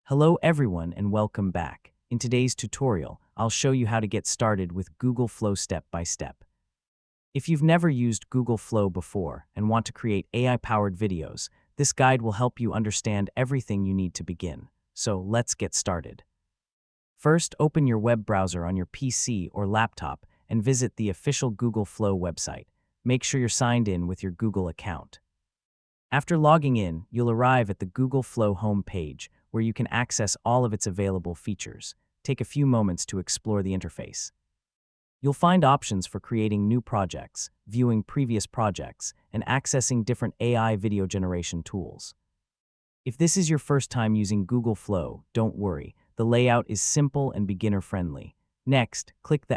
Hello everyone and welcome back. In today's tutorial, I'll show you how to get started with Google Flow step by step. If you've never used Google Flow before and want to create AI-powered videos, this guide will help you understand everything you need to begin. So let's get started. First, open your web browser on your PC or laptop and visit the official Google Flow website. Make sure you're signed in with your Google account. After logging in, you'll arrive at the Google Flow home page, where you can access all of its available features. Take a few moments to explore the interface. You'll find options for creating new projects, viewing previous projects, and accessing different AI video generation tools. If this is your first time using Google Flow, don't worry. The layout is simple and beginner-friendly. Next, click the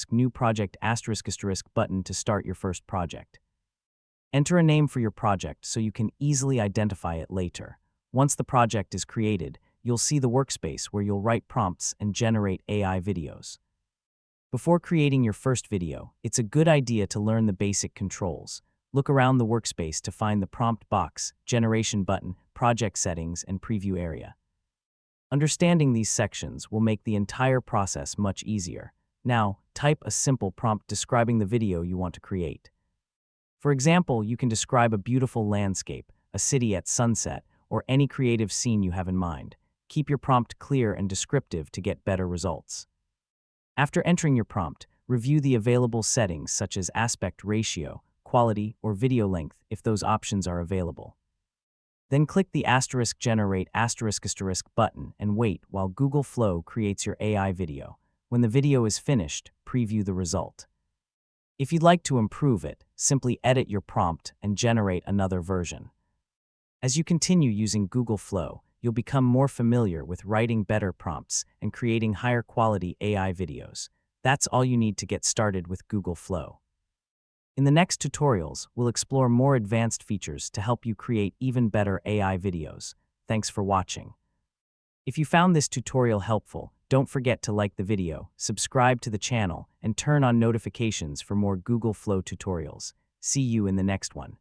*** New Project ** button to start your first project. Enter a name for your project so you can easily identify it later. Once the project is created, you'll see the workspace where you'll write prompts and generate AI videos. Before creating your first video, it's a good idea to learn the basic controls. Look around the workspace to find the prompt box, generation button, project settings, and preview area. Understanding these sections will make the entire process much easier. Now, type a simple prompt describing the video you want to create. For example, you can describe a beautiful landscape, a city at sunset, or any creative scene you have in mind. Keep your prompt clear and descriptive to get better results. After entering your prompt, review the available settings such as aspect ratio, quality, or video length if those options are available. Then click the *generate ** button and wait while Google Flow creates your AI video. When the video is finished, preview the result. If you'd like to improve it, simply edit your prompt and generate another version. As you continue using Google Flow, you'll become more familiar with writing better prompts and creating higher quality AI videos. That's all you need to get started with Google Flow. In the next tutorials, we'll explore more advanced features to help you create even better AI videos. Thanks for watching. If you found this tutorial helpful, don't forget to like the video, subscribe to the channel, and turn on notifications for more Google Flow tutorials. See you in the next one.